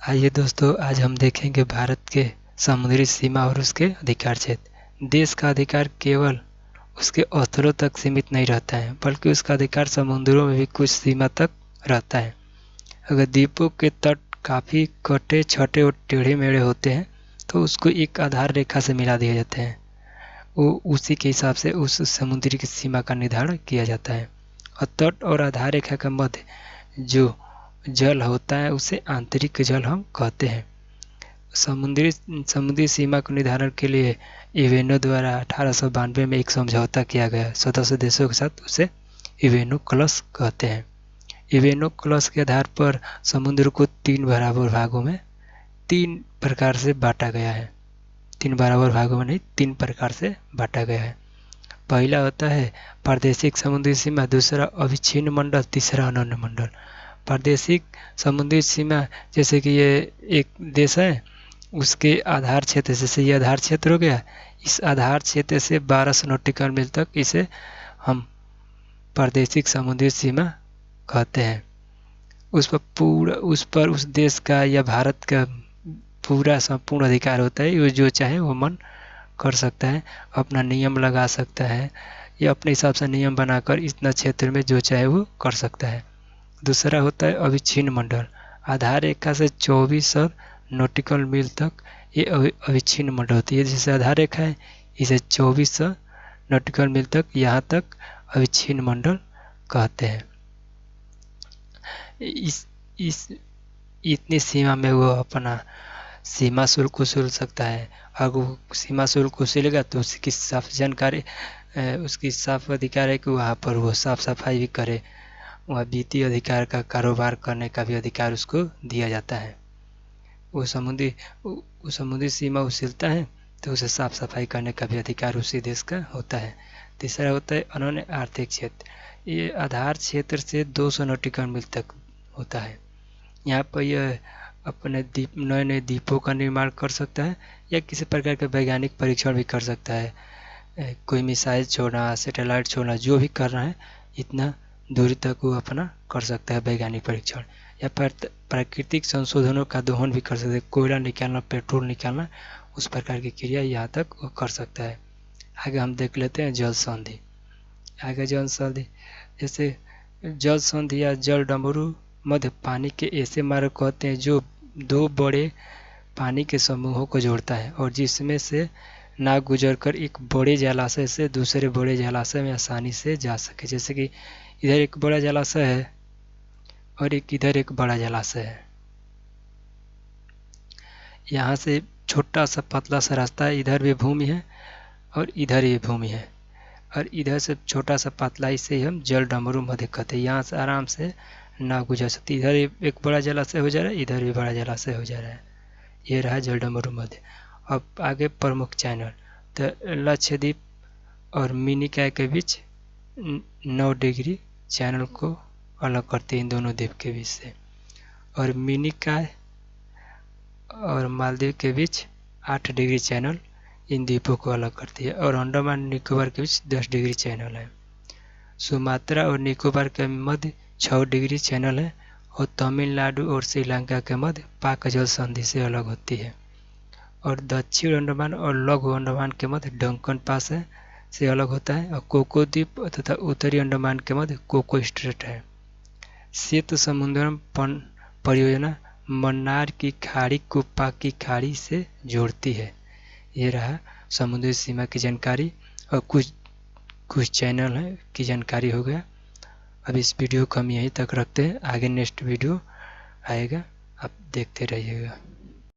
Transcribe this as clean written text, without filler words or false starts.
आइए दोस्तों, आज हम देखेंगे भारत के समुद्री सीमा और उसके अधिकार क्षेत्र। देश का अधिकार केवल उसके स्थलों तक सीमित नहीं रहता है, बल्कि उसका अधिकार समुद्रों में भी कुछ सीमा तक रहता है। अगर द्वीपों के तट काफ़ी कटे छटे और टेढ़े मेढ़े होते हैं तो उसको एक आधार रेखा से मिला दिया जाता है। वो उसी के हिसाब से उस समुद्री की सीमा का निर्धारण किया जाता है। और तट और आधार रेखा के मध्य जो जल होता है उसे आंतरिक जल हम कहते हैं। समुद्री समुद्री सीमा को निर्धारण के लिए इवेनो द्वारा 1892 में एक समझौता किया गया। सदस्य देशों के साथ उसे इवेनो क्लस कहते हैं। इवेनो क्लस के आधार पर समुद्र को 3 बराबर भागों में 3 प्रकार से बांटा गया है। 3 बराबर भागों में नहीं, 3 प्रकार से बांटा गया है। पहला होता है प्रादेशिक समुद्री सीमा, दूसरा अविच्छिन्न मंडल, तीसरा अनन्य मंडल। प्रादेशिक समुद्री सीमा जैसे कि ये एक देश है, उसके आधार क्षेत्र, जैसे ये आधार क्षेत्र हो गया, इस आधार क्षेत्र से 1200 नॉटिकल मील तक इसे हम प्रादेशिक समुद्री सीमा कहते हैं। उस पर उस देश का या भारत का पूरा संपूर्ण अधिकार होता है। वो जो चाहे वो मन कर सकता है, अपना नियम लगा सकता है या अपने हिसाब से नियम बनाकर इतना क्षेत्र में जो चाहे वो कर सकता है। दूसरा होता है अविच्छिन्न मंडल। आधार रेखा से 2400 नॉटिकल मील तक ये अविच्छिन्न मंडल होती है। जैसे आधार रेखा है, इसे 2400 नॉटिकल मील तक, यहाँ तक अविच्छिन्न मंडल कहते हैं। इस इतनी सीमा में वो अपना सीमा शुल्क वसूल सकता है। अगर वो सीमा शुल्क वसूलेगा तो उसकी साफ जानकारी, उसकी साफ अधिकार है कि वहाँ पर वो साफ सफाई भी करे। वह वित्तीय अधिकार का कारोबार करने का भी अधिकार उसको दिया जाता है। वो समुद्री सीमा उछलता है तो उसे साफ सफाई करने का भी अधिकार उसी देश का होता है। तीसरा होता है अनन्य आर्थिक क्षेत्र। ये आधार क्षेत्र से 200 नॉटिकल मील तक होता है। यहाँ पर यह अपने द्वीप, नए नए द्वीपों का निर्माण कर सकता है या किसी प्रकार के वैज्ञानिक परीक्षण भी कर सकता है। कोई मिसाइल छोड़ना, सैटेलाइट छोड़ना, जो भी करना है इतना दूरी तक वो अपना कर सकता है वैज्ञानिक परीक्षण। या प्राकृतिक संशोधनों का दोहन भी कर सकता है। कोयला निकालना, पेट्रोल निकालना, उस प्रकार की क्रिया यहाँ तक वो कर सकता है। आगे हम देख लेते हैं जल संधि। आगे जल संधि जैसे जल संधि या जल डमरू मध्य पानी के ऐसे मार्ग कहते हैं जो 2 बड़े पानी के समूहों को जोड़ता है और जिसमें से नाव गुजरकर एक बड़े जलाशय से दूसरे बड़े जलाशय में आसानी से जा सके। जैसे कि इधर एक बड़ा जलाशय है और इधर एक बड़ा जलाशय है। यहाँ से छोटा सा पतला सा रास्ता है, इधर भी भूमि है और इधर ये भूमि है, और इधर से छोटा सा पतला, इसे हम जल डमरू मध्य कहते हैं। यहाँ से आराम से नाव गुजर सकती है। इधर एक बड़ा जलाशय हो जा रहा है, इधर भी बड़ा जलाशय हो जा रहा है। ये रहा जल डमरू मध्य। अब आगे प्रमुख चैनल, तो लक्षद्वीप और मिनिकॉय के बीच 9 डिग्री चैनल को अलग करते हैं इन दोनों द्वीप के बीच से। और मिनिकॉय और मालदीव के बीच 8 डिग्री चैनल इन द्वीपों को अलग करती है। और अंडमान निकोबार के बीच 10 डिग्री चैनल है। सुमात्रा और निकोबार के मध्य 6 डिग्री चैनल है। और तमिलनाडु और श्रीलंका के मध्य पाक जल संधि से अलग होती है। और दक्षिण अंडमान और लघु अंडमान के मध्य डंकन पास है से अलग होता है। और कोको द्वीप तथा उत्तरी अंडमान के मध्य कोको स्ट्रेट है। सेतु समुद्रम परियोजना मन्नार की खाड़ी को पाक की खाड़ी से जोड़ती है। ये रहा समुद्री सीमा की जानकारी और कुछ चैनल है की जानकारी हो गया। अब इस वीडियो को हम यहीं तक रखते हैं। आगे नेक्स्ट वीडियो आएगा, आप देखते रहिएगा।